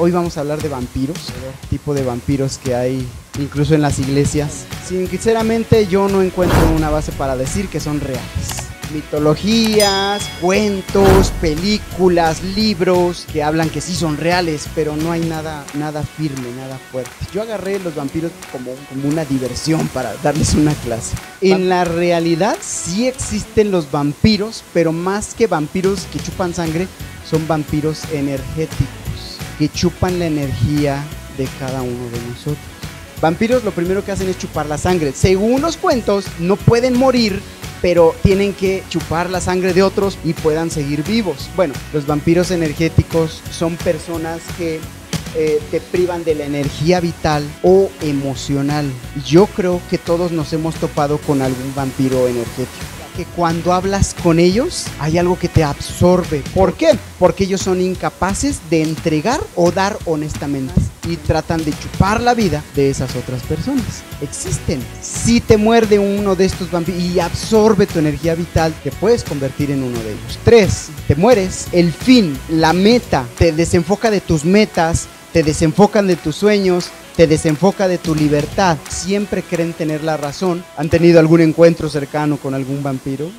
Hoy vamos a hablar de vampiros, el tipo de vampiros que hay incluso en las iglesias. Sinceramente yo no encuentro una base para decir que son reales. Mitologías, cuentos, películas, libros que hablan que sí son reales, pero no hay nada firme, nada fuerte. Yo agarré los vampiros como una diversión para darles una clase. En la realidad sí existen los vampiros, pero más que vampiros que chupan sangre, son vampiros energéticos, que chupan la energía de cada uno de nosotros. Vampiros lo primero que hacen es chupar la sangre. Según los cuentos, no pueden morir, pero tienen que chupar la sangre de otros y puedan seguir vivos. Bueno, los vampiros energéticos son personas que te privan de la energía vital o emocional. Yo creo que todos nos hemos topado con algún vampiro energético. Que cuando hablas con ellos hay algo que te absorbe. ¿Por qué? Porque ellos son incapaces de entregar o dar honestamente y tratan de chupar la vida de esas otras personas. Existen. Si te muerde uno de estos vampiros y absorbe tu energía vital, te puedes convertir en uno de ellos. 3. Te mueres. El fin, la meta, te desenfoca de tus metas, te desenfocan de tus sueños, te desenfoca de tu libertad. Siempre creen tener la razón. ¿Han tenido algún encuentro cercano con algún vampiro?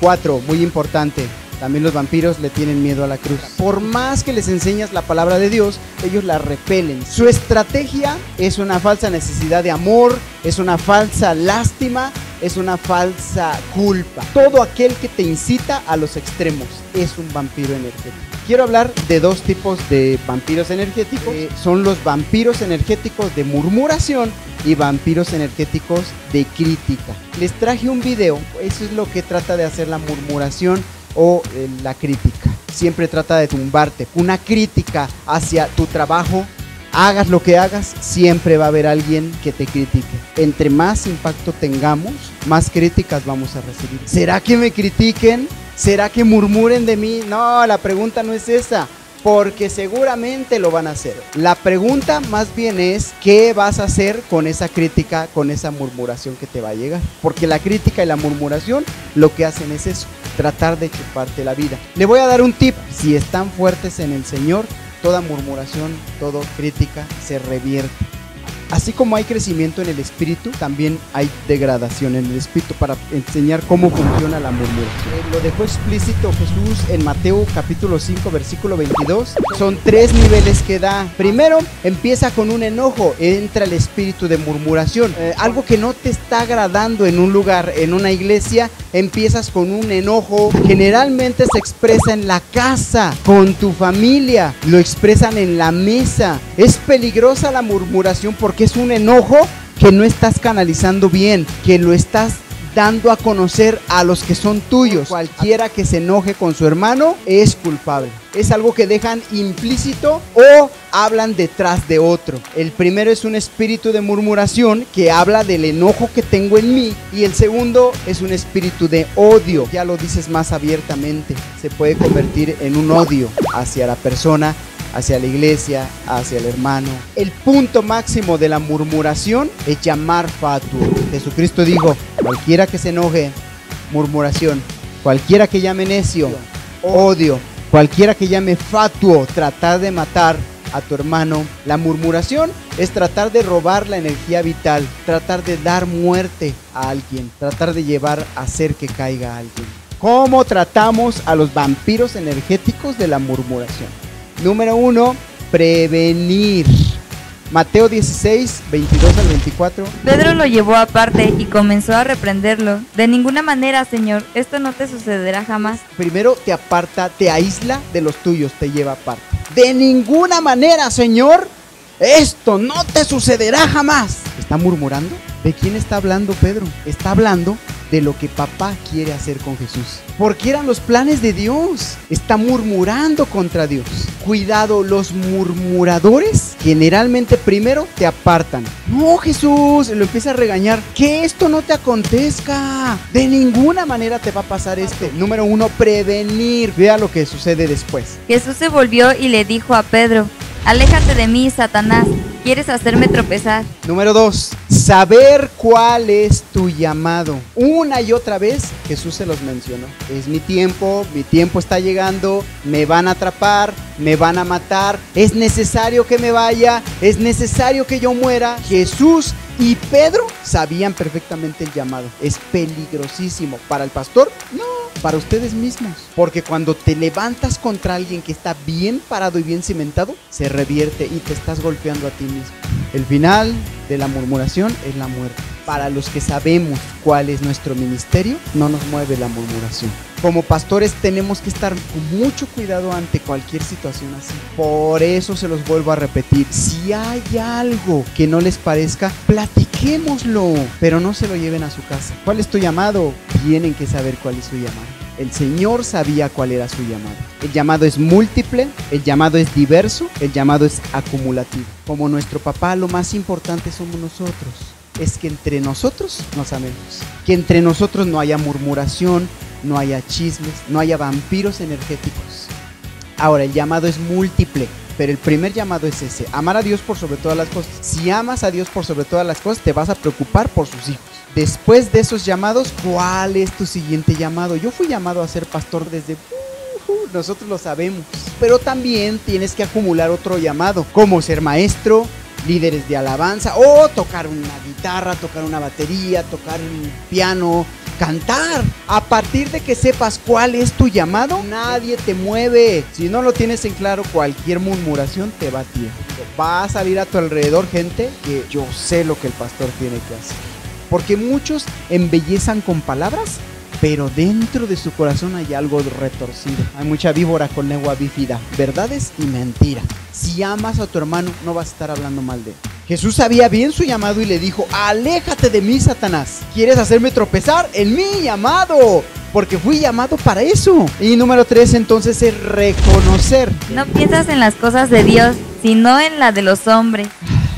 4, muy importante. También los vampiros le tienen miedo a la cruz. Por más que les enseñas la palabra de Dios, ellos la repelen. Su estrategia es una falsa necesidad de amor, es una falsa lástima, es una falsa culpa. Todo aquel que te incita a los extremos es un vampiro energético. Quiero hablar de 2 tipos de vampiros energéticos. Son los vampiros energéticos de murmuración y vampiros energéticos de crítica. Les traje un video, eso es lo que trata de hacer la murmuración o la crítica. Siempre trata de tumbarte. Una crítica hacia tu trabajo, hagas lo que hagas, siempre va a haber alguien que te critique. Entre más impacto tengamos, más críticas vamos a recibir. ¿Será que me critiquen? ¿Será que murmuren de mí? No, la pregunta no es esa, porque seguramente lo van a hacer. La pregunta más bien es, ¿qué vas a hacer con esa crítica, con esa murmuración que te va a llegar? Porque la crítica y la murmuración lo que hacen es eso, tratar de chuparte la vida. Le voy a dar un tip: si están fuertes en el Señor, toda murmuración, toda crítica se revierte. Así como hay crecimiento en el espíritu, también hay degradación en el espíritu, para enseñar cómo funciona la murmuración. Lo dejó explícito Jesús en Mateo capítulo 5 versículo 22. Son 3 niveles que da. Primero, empieza con un enojo, entra el espíritu de murmuración. Algo que no te está agradando en un lugar, en una iglesia, empiezas con un enojo. Generalmente se expresa en la casa, con tu familia, lo expresan en la mesa. Es peligrosa la murmuración porque es un enojo que no estás canalizando bien, que lo estás dando a conocer a los que son tuyos. Cualquiera que se enoje con su hermano es culpable. Es algo que dejan implícito o hablan detrás de otro. El primero es un espíritu de murmuración que habla del enojo que tengo en mí, y el segundo es un espíritu de odio. Ya lo dices más abiertamente, se puede convertir en un odio hacia la persona, hacia la iglesia, hacia el hermano. El punto máximo de la murmuración es llamar fatuo. Jesucristo dijo: cualquiera que se enoje, murmuración; cualquiera que llame necio, odio; cualquiera que llame fatuo, tratar de matar a tu hermano. La murmuración es tratar de robar la energía vital, tratar de dar muerte a alguien, tratar de llevar a hacer que caiga alguien. ¿Cómo tratamos a los vampiros energéticos de la murmuración? Número 1, prevenir. Mateo 16, 22 al 24. Pedro lo llevó aparte y comenzó a reprenderlo. De ninguna manera, Señor, esto no te sucederá jamás. Primero te aparta, te aísla de los tuyos, te lleva aparte. De ninguna manera, Señor, esto no te sucederá jamás. ¿Está murmurando? ¿De quién está hablando Pedro? Está hablando de lo que papá quiere hacer con Jesús, porque eran los planes de Dios. Está murmurando contra Dios. Cuidado, los murmuradores generalmente primero te apartan. No, Jesús, lo empieza a regañar, que esto no te acontezca, de ninguna manera te va a pasar esto. Número 1, prevenir. Vea lo que sucede después. Jesús se volvió y le dijo a Pedro: Aléjate de mí, Satanás, quieres hacerme tropezar. Número 2, saber cuál es tu llamado. Una y otra vez Jesús se los mencionó. Es mi tiempo está llegando, me van a atrapar, me van a matar, es necesario que me vaya, es necesario que yo muera. Jesús y Pedro sabían perfectamente el llamado. Es peligrosísimo. ¿Para el pastor? No, para ustedes mismos. Porque cuando te levantas contra alguien que está bien parado y bien cimentado, se revierte y te estás golpeando a ti mismo. El final de la murmuración es la muerte. Para los que sabemos cuál es nuestro ministerio, no nos mueve la murmuración. Como pastores tenemos que estar con mucho cuidado ante cualquier situación así. Por eso se los vuelvo a repetir. Si hay algo que no les parezca, platiquémoslo, pero no se lo lleven a su casa. ¿Cuál es tu llamado? Tienen que saber cuál es su llamado. El Señor sabía cuál era su llamado. El llamado es múltiple, el llamado es diverso, el llamado es acumulativo. Como nuestro papá, lo más importante somos nosotros. Es que entre nosotros nos amemos. Que entre nosotros no haya murmuración, no haya chismes, no haya vampiros energéticos. Ahora, el llamado es múltiple, pero el primer llamado es ese: amar a Dios por sobre todas las cosas. Si amas a Dios por sobre todas las cosas, te vas a preocupar por sus hijos. Después de esos llamados, ¿cuál es tu siguiente llamado? Yo fui llamado a ser pastor desde... nosotros lo sabemos. Pero también tienes que acumular otro llamado, como ser maestro, líderes de alabanza, o tocar una guitarra, tocar una batería, tocar un piano, cantar. A partir de que sepas cuál es tu llamado, nadie te mueve. Si no lo tienes en claro, cualquier murmuración te va a tirar. Va a salir a tu alrededor gente que yo sé lo que el pastor tiene que hacer. Porque muchos embellezan con palabras, pero dentro de su corazón hay algo retorcido. Hay mucha víbora con lengua bífida, verdades y mentiras. Si amas a tu hermano, no vas a estar hablando mal de él. Jesús sabía bien su llamado y le dijo: aléjate de mí, Satanás. ¿Quieres hacerme tropezar en mi llamado? Porque fui llamado para eso. Y número 3 entonces es reconocer. No piensas en las cosas de Dios, sino en la de los hombres.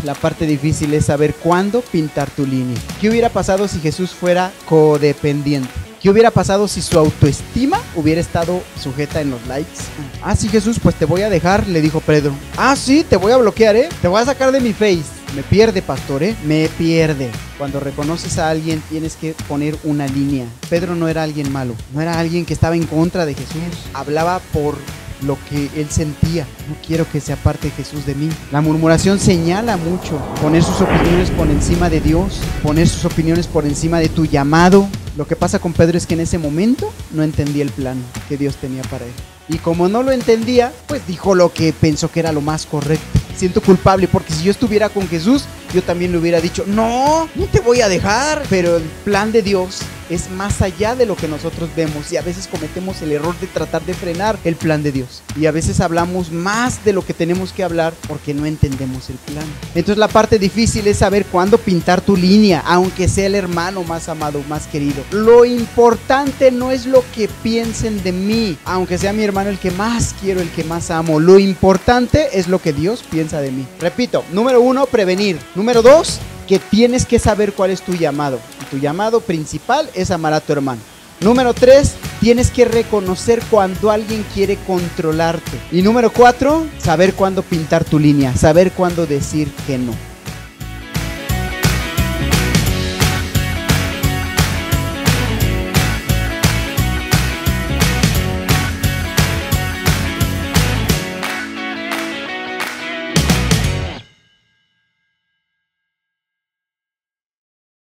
La parte difícil es saber cuándo pintar tu línea. ¿Qué hubiera pasado si Jesús fuera codependiente? ¿Qué hubiera pasado si su autoestima hubiera estado sujeta en los likes? Ah, sí, Jesús, pues te voy a dejar, le dijo Pedro. Ah, sí, te voy a bloquear, te voy a sacar de mi face. Me pierde, pastor, me pierde. Cuando reconoces a alguien tienes que poner una línea. Pedro no era alguien malo, no era alguien que estaba en contra de Jesús. Hablaba por lo que él sentía. No quiero que se aparte Jesús de mí. La murmuración señala mucho. Poner sus opiniones por encima de Dios, poner sus opiniones por encima de tu llamado. Lo que pasa con Pedro es que en ese momento no entendía el plan que Dios tenía para él. Y como no lo entendía, pues dijo lo que pensó que era lo más correcto. Siento culpable porque si yo estuviera con Jesús, yo también le hubiera dicho: no te voy a dejar. Pero el plan de Dios es más allá de lo que nosotros vemos, y a veces cometemos el error de tratar de frenar el plan de Dios, y a veces hablamos más de lo que tenemos que hablar porque no entendemos el plan. Entonces la parte difícil es saber cuándo pintar tu línea, aunque sea el hermano más amado, más querido. Lo importante no es lo que piensen de mí, aunque sea mi hermano el que más quiero, el que más amo. Lo importante es lo que Dios piensa de mí. Repito, número 1, prevenir. Número 2, que tienes que saber cuál es tu llamado. Y tu llamado principal es amar a tu hermano. Número 3, tienes que reconocer cuando alguien quiere controlarte. Y número 4, saber cuándo pintar tu línea, saber cuándo decir que no.